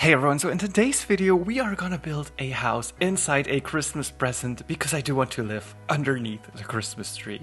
Hey everyone, so in today's video we are gonna build a house inside a Christmas present because I do want to live underneath the Christmas tree.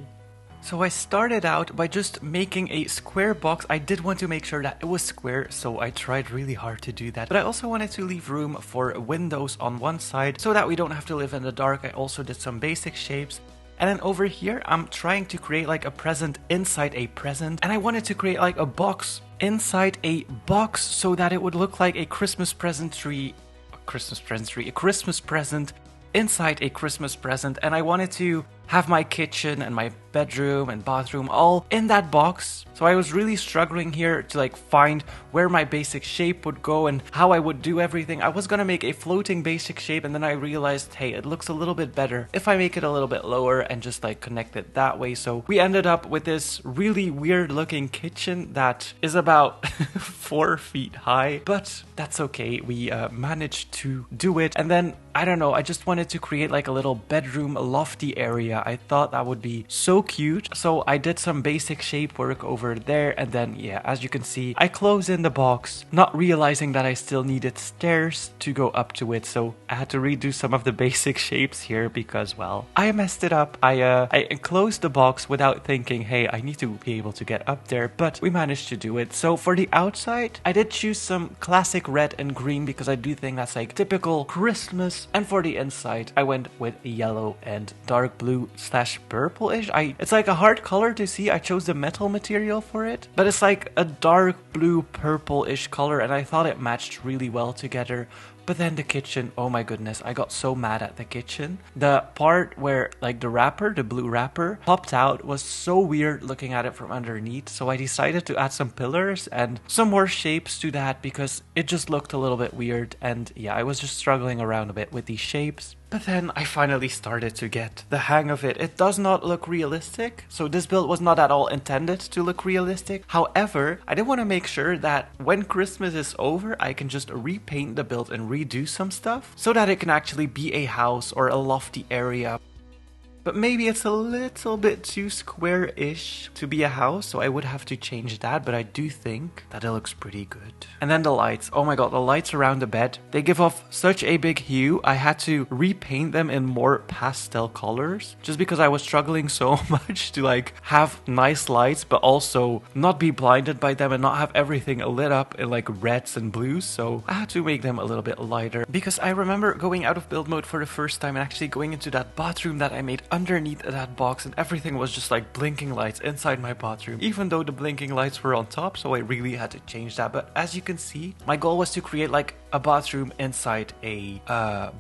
So I started out by just making a square box. I did want to make sure that it was square, so I tried really hard to do that. But I also wanted to leave room for windows on one side so that we don't have to live in the dark. I also did some basic shapes. And then over here, I'm trying to create like a present inside a present. And I wanted to create like a box inside a box so that it would look like a Christmas present tree. A Christmas present inside a Christmas present. And I wanted to have my kitchen and my bedroom and bathroom all in that box. So I was really struggling here to like find where my basic shape would go and how I would do everything. I was gonna make a floating basic shape, and then I realized, hey, it looks a little bit better if I make it a little bit lower and just like connect it that way. So we ended up with this really weird looking kitchen that is about 4 feet high, but that's okay. We managed to do it. And then I don't know, I just wanted to create like a little bedroom lofty area. I thought that would be so cute. So I did some basic shape work over there, and then yeah, as you can see, I closed in the box, not realizing that I still needed stairs to go up to it. So I had to redo some of the basic shapes here because, well, I messed it up. I closed the box without thinking, hey, I need to be able to get up there, but we managed to do it. So for the outside, I did choose some classic red and green because I do think that's like typical Christmas. And for the inside, I went with yellow and dark blue / purple-ish. It's like a hard color to see. I chose the metal material for it, but it's like a dark blue purple-ish color, and I thought it matched really well together. But then the kitchen, oh my goodness, I got so mad at the kitchen. The part where like the wrapper, the blue wrapper, popped out was so weird looking at it from underneath. So I decided to add some pillars and some more shapes to that because it just looked a little bit weird. And yeah, I was just struggling around a bit with these shapes. But then I finally started to get the hang of it. It does not look realistic. So this build was not at all intended to look realistic. However, I did want to make sure that when Christmas is over, I can just repaint the build and redo some stuff so that it can actually be a house or a lofty area. But maybe it's a little bit too square-ish to be a house, so I would have to change that, but I do think that it looks pretty good. And then the lights. Oh my god, the lights around the bed. They give off such a big hue. I had to repaint them in more pastel colors just because I was struggling so much to like have nice lights, but also not be blinded by them and not have everything lit up in like reds and blues. So I had to make them a little bit lighter because I remember going out of build mode for the first time and actually going into that bathroom that I made underneath that box, and everything was just like blinking lights inside my bathroom, even though the blinking lights were on top. So I really had to change that. But as you can see, my goal was to create like a bathroom inside a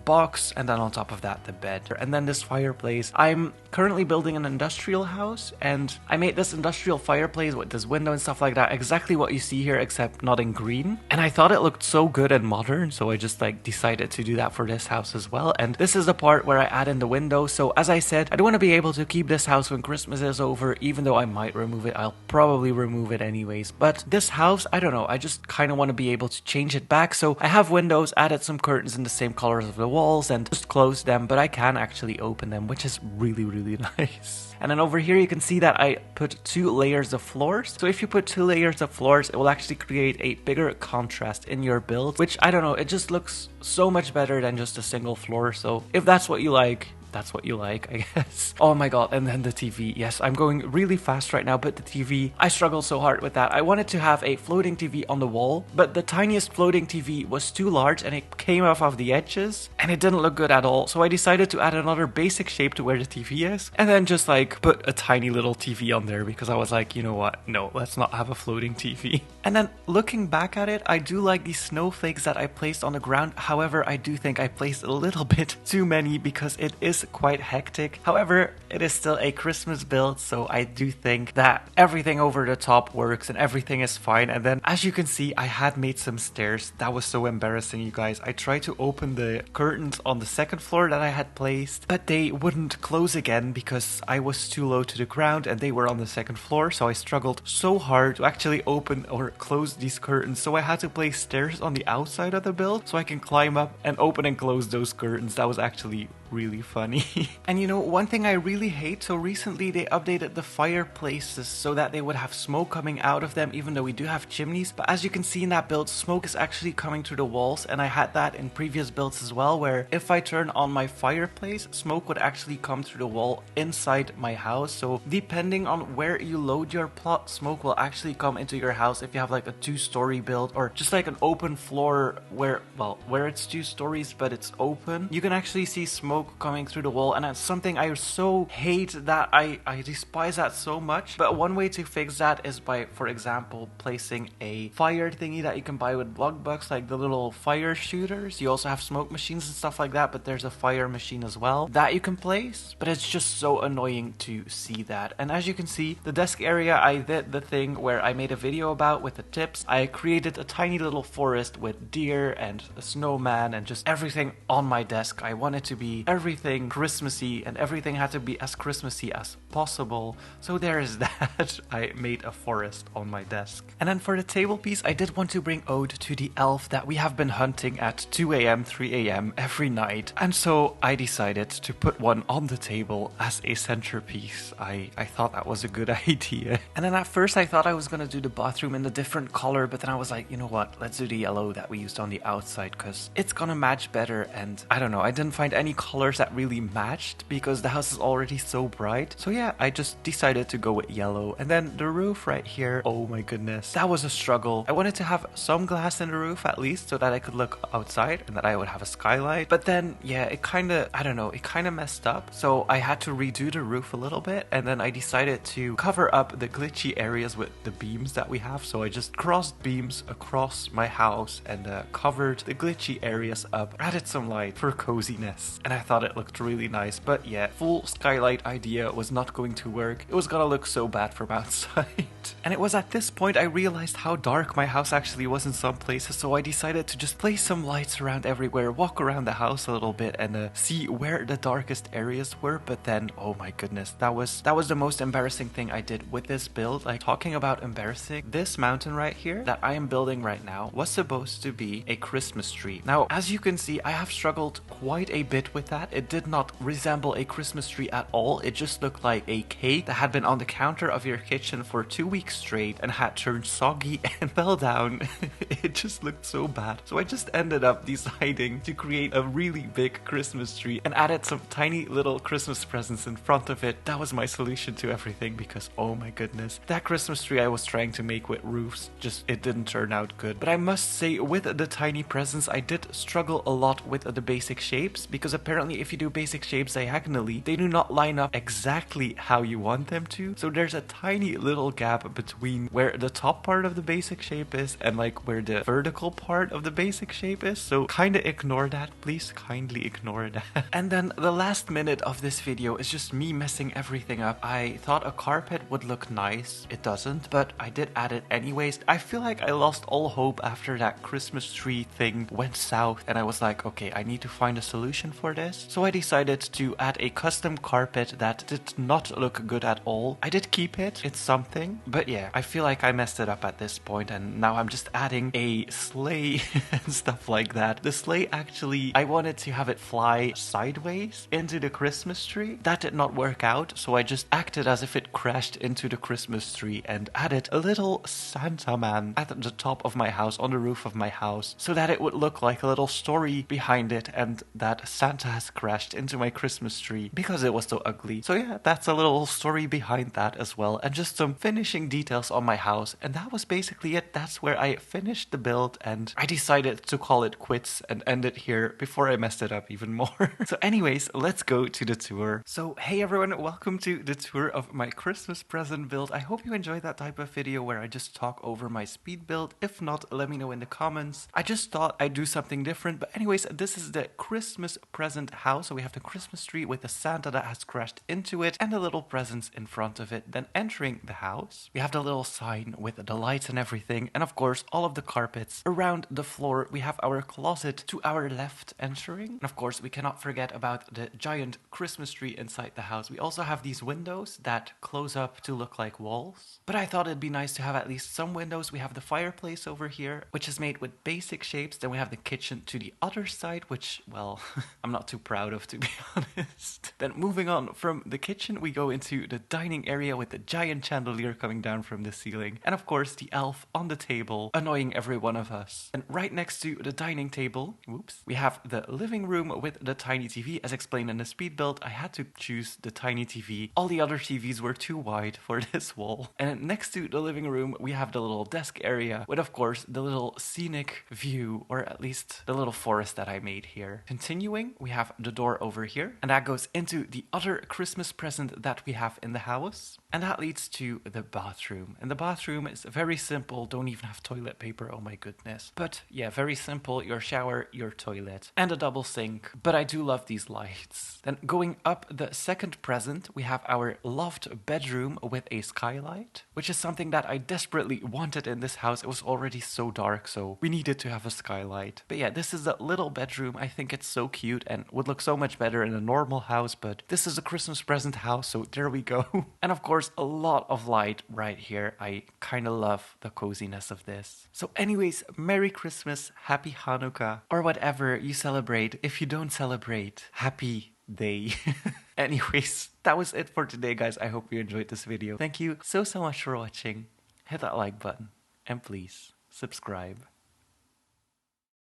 box, and then on top of that the bed, and then this fireplace. I'm currently building an industrial house, and I made this industrial fireplace with this window and stuff like that, exactly what you see here except not in green. And I thought it looked so good and modern, so I just like decided to do that for this house as well. And this is the part where I add in the window. So as I said, I don't want to be able to keep this house when Christmas is over, even though I might remove it. I'll probably remove it anyways. But this house, I don't know, I just kind of want to be able to change it back. So I have windows, added some curtains in the same colors of the walls, and just closed them, but I can actually open them, which is really nice. And then over here you can see that I put 2 layers of floors. So if you put 2 layers of floors, it will actually create a bigger contrast in your build, which I don't know, it just looks so much better than just a single floor. So if that's what you like, that's what you like, I guess. Oh my god, and then the TV. Yes, I'm going really fast right now, but the TV, I struggled so hard with that. I wanted to have a floating TV on the wall, but the tiniest floating TV was too large and it came off of the edges and it didn't look good at all. So I decided to add another basic shape to where the TV is, and then just like put a tiny little TV on there because I was like, you know what? No, let's not have a floating TV. And then looking back at it, I do like these snowflakes that I placed on the ground. However, I do think I placed a little bit too many because it is quite hectic. However, it is still a Christmas build, so I do think that everything over the top works and everything is fine. And then as you can see, I had made some stairs. That was so embarrassing, you guys. I tried to open the curtains on the second floor that I had placed, but they wouldn't close again because I was too low to the ground and they were on the second floor. So I struggled so hard to actually open or close these curtains. So I had to place stairs on the outside of the build so I can climb up and open and close those curtains. That was actually really funny. And you know, one thing I really hate, so recently they updated the fireplaces so that they would have smoke coming out of them, even though we do have chimneys. But as you can see in that build, smoke is actually coming through the walls, and I had that in previous builds as well, where if I turn on my fireplace, smoke would actually come through the wall inside my house. So depending on where you load your plot, smoke will actually come into your house if you have like a 2-story build or just like an open floor where, well, where it's 2 stories but it's open. You can actually see smoke coming through the wall, and that's something I so hate, that I despise that so much. But one way to fix that is by, for example, placing a fire thingy that you can buy with Bloxburg, like the little fire shooters. You also have smoke machines and stuff like that, but there's a fire machine as well that you can place. But it's just so annoying to see that. And as you can see, the desk area, I did the thing where I made a video about with the tips. I created a tiny little forest with deer and a snowman and just everything on my desk. I wanted to be everything Christmassy, and everything had to be as Christmassy as possible. So there is that. I made a forest on my desk. And then for the table piece, I did want to bring ode to the elf that we have been hunting at 2 a.m, 3 a.m. every night. And so I decided to put one on the table as a centerpiece. I thought that was a good idea. And then at first I thought I was gonna do the bathroom in a different color, but then I was like, you know what, let's do the yellow that we used on the outside because it's gonna match better. And I don't know, I didn't find any colors that really matched because the house is already so bright. So yeah, I just decided to go with yellow. And then the roof right here, oh my goodness, that was a struggle. I wanted to have some glass in the roof at least so that I could look outside and that I would have a skylight. But then yeah, it kind of, I don't know, it kind of messed up. So I had to redo the roof a little bit, and then I decided to cover up the glitchy areas with the beams that we have. So I just crossed beams across my house and covered the glitchy areas up, added some light for coziness, and I thought it looked really nice. But yeah, full skylight idea was not going to work. It was gonna look so bad from outside. And it was at this point I realized how dark my house actually was in some places, so I decided to just place some lights around everywhere, walk around the house a little bit and see where the darkest areas were. But then, oh my goodness, that was the most embarrassing thing I did with this build. Like, talking about embarrassing, this mountain right here that I am building right now was supposed to be a Christmas tree. Now, as you can see, I have struggled quite a bit with that. It did not resemble a Christmas tree at all. It just looked like a cake that had been on the counter of your kitchen for 2 weeks straight and had turned soggy and fell down. It just looked so bad. So I just ended up deciding to create a really big Christmas tree and added some tiny little Christmas presents in front of it. That was my solution to everything because, oh my goodness, that Christmas tree I was trying to make with roofs, just, it didn't turn out good. But I must say, with the tiny presents, I did struggle a lot with the basic shapes, because apparently if you do basic shapes diagonally, they do not line up exactly how you want them to. So there's a tiny little gap between where the top part of the basic shape is and like where the vertical part of the basic shape is. So kinda ignore that, please kindly ignore that. And then the last minute of this video is just me messing everything up. I thought a carpet would look nice. It doesn't, but I did add it anyways. I feel like I lost all hope after that Christmas tree thing went south, and I was like, okay, I need to find a solution for this. So I decided to add a custom carpet that did not look good at all. I did keep it, it's something, but yeah, I feel like I messed it up at this point, and now I'm just adding a sleigh and stuff like that. The sleigh, actually, I wanted to have it fly sideways into the Christmas tree. That did not work out, so I just acted as if it crashed into the Christmas tree and added a little Santa man at the top of my house, on the roof of my house, so that it would look like a little story behind it and that Santa has crashed into my Christmas tree because it was so ugly. So yeah, that's a little story behind that as well, and just some finishing details on my house, and that was basically it. That's where I finished the build, and I decided to call it quits and end it here before I messed it up even more. So anyways, let's go to the tour. So hey everyone, welcome to the tour of my Christmas present build. I hope you enjoyed that type of video where I just talk over my speed build. If not, let me know in the comments. I just thought I'd do something different. But anyways, this is the Christmas present house. So we have the Christmas tree with the Santa that has crashed into it and the little presents in front of it. Then entering the house, we have the little sign with the lights and everything, and of course all of the carpets around the floor. We have our closet to our left entering, and of course we cannot forget about the giant Christmas tree inside the house. We also have these windows that close up to look like walls, but I thought it'd be nice to have at least some windows. We have the fireplace over here, which is made with basic shapes. Then we have the kitchen to the other side, which, well, I'm not too proud of, to be honest. Then moving on from the kitchen, we go into the dining area with the giant chandelier coming down from the ceiling. And of course, the elf on the table, annoying every one of us. And right next to the dining table, whoops, we have the living room with the tiny TV. As explained in the speed build, I had to choose the tiny TV. All the other TVs were too wide for this wall. And next to the living room, we have the little desk area with, of course, the little scenic view, or at least the little forest that I made here. Continuing, we have the door over here, and that goes into the other Christmas present that we have in the house. And that leads to the bathroom. And the bathroom is very simple, don't even have toilet paper, oh my goodness. But yeah, very simple, your shower, your toilet, and a double sink. But I do love these lights. Then going up the second present, we have our loft bedroom with a skylight, which is something that I desperately wanted in this house. It was already so dark, so we needed to have a skylight. But yeah, this is a little bedroom. I think it's so cute and would look so much better in a normal house, but this is a Christmas present house, so there we go. And of course, a lot of light right here. I kind of love the coziness of this. So anyways, Merry Christmas, Happy Hanukkah, or whatever you celebrate. If you don't celebrate, Happy Day. Anyways, that was it for today, guys. I hope you enjoyed this video. Thank you so much for watching. Hit that like button and please subscribe.